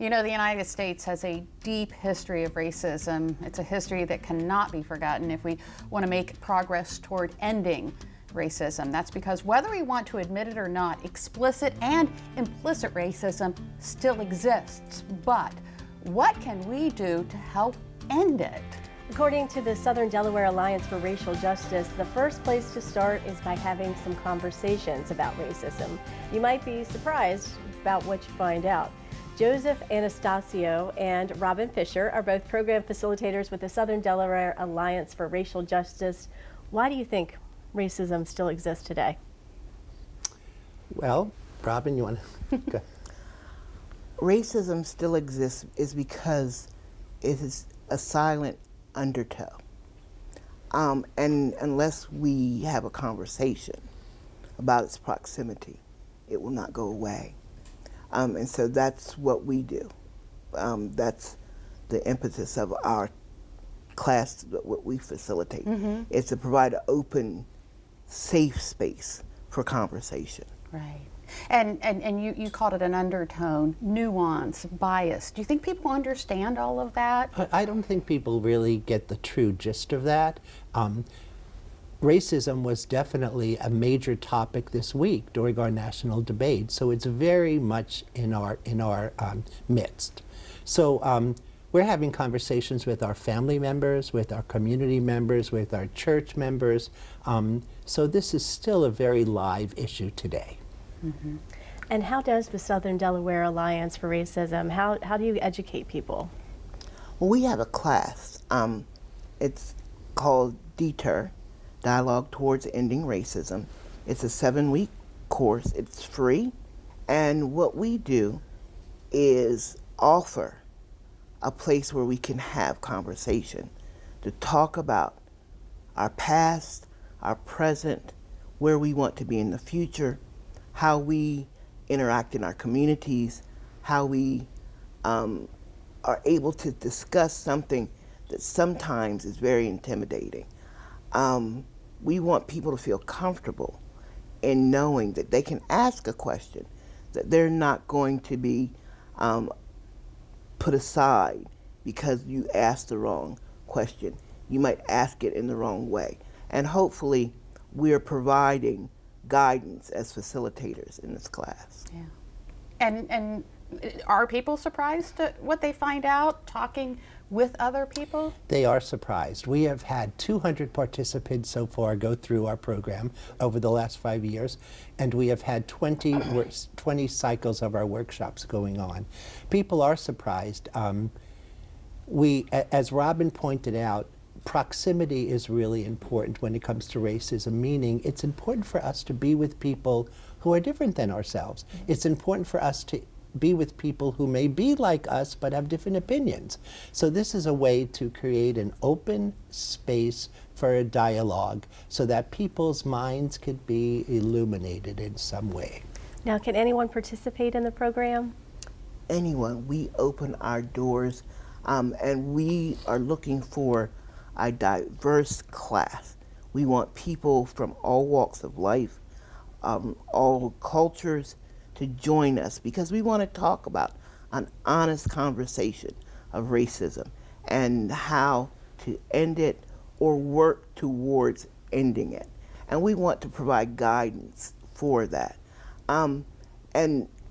You know, the United States has a deep history of racism. It's a history that cannot be forgotten if we want to make progress toward ending racism. That's because whether we want to admit it or not, explicit and implicit racism still exists. But what can we do to help end it? According to the Southern Delaware Alliance for Racial Justice, the first place to start is by having some conversations about racism. You might be surprised about what you find out. Joseph Anastasio and Robin Fisher are both program facilitators with the Southern Delaware Alliance for Racial Justice. Why do you think racism still exists today? Well, Robin, you want to go? Racism still exists is because it is a silent undertow. And unless we have a conversation about its proximity, it will not go away. And so that's what we do. That's the impetus of our class, what we facilitate, is to provide an open, safe space for conversation. Right. And you called it an undertone, nuance, bias. Do you think people understand all of that? I don't think people really get the true gist of that. Racism was definitely a major topic this week during our national debate, so it's very much in our midst. So we're having conversations with our family members, with our community members, with our church members. So this is still a very live issue today. Mm-hmm. And how does the Southern Delaware Alliance for Racism, how do you educate people? Well, we have a class. It's called DETER, Dialogue Towards Ending Racism. It's a 7-week course. It's free. And what we do is offer a place where we can have conversation, to talk about our past, our present, where we want to be in the future, how we interact in our communities, how we are able to discuss something that sometimes is very intimidating. We want people to feel comfortable in knowing that they can ask a question, that they're not going to be put aside because you asked the wrong question. You might ask it in the wrong way. And hopefully we're providing guidance as facilitators in this class. Yeah. And are people surprised at what they find out talking with other people? They are surprised. We have had 200 participants so far go through our program over the last 5 years, and we have had 20 cycles of our workshops going on. People are surprised. As Robin pointed out, proximity is really important when it comes to racism, meaning it's important for us to be with people who are different than ourselves. It's important for us to be with people who may be like us but have different opinions. So this is a way to create an open space for a dialogue so that people's minds could be illuminated in some way. Now, can anyone participate in the program? Anyone. We open our doors, and we are looking for a diverse class. We want people from all walks of life, all cultures, to join us because we want to talk about an honest conversation of racism and how to end it or work towards ending it. And we want to provide guidance for that. And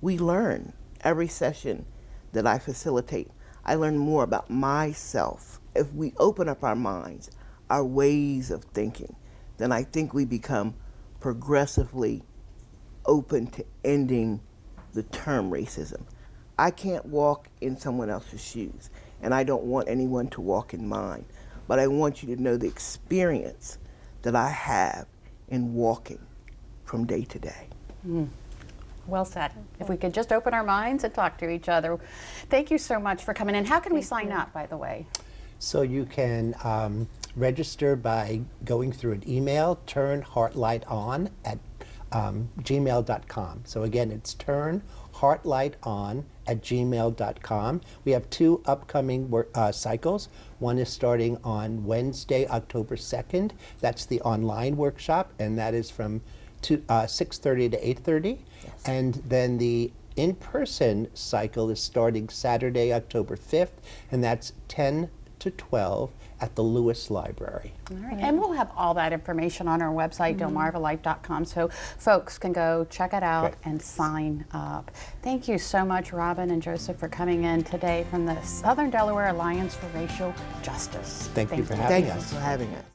we learn every session that I facilitate. I learn more about myself. If we open up our minds, our ways of thinking, then I think we become progressively open to ending the term racism. I can't walk in someone else's shoes, and I don't want anyone to walk in mine, but I want you to know the experience that I have in walking from day to day. Well said. If we could just open our minds and talk to each other. Thank you so much for coming in. How can we sign up, by the way? So you can register by going through an email, turnheartlighton at gmail.com. So again, it's turnheartlighton@gmail.com. We have 2 upcoming cycles. One is starting on Wednesday, October 2nd. That's the online workshop, and that is from 6:30 to 8:30. Yes. And then the in-person cycle is starting Saturday, October 5th, and that's 10 to 12 at the Lewis Library. All right. And we'll have all that information on our website, DelmarvaLife.com, so folks can go check it out and sign up. Thank you so much, Robin and Joseph, for coming in today from the Southern Delaware Alliance for Racial Justice. Thank you for having us. Thank you for having us.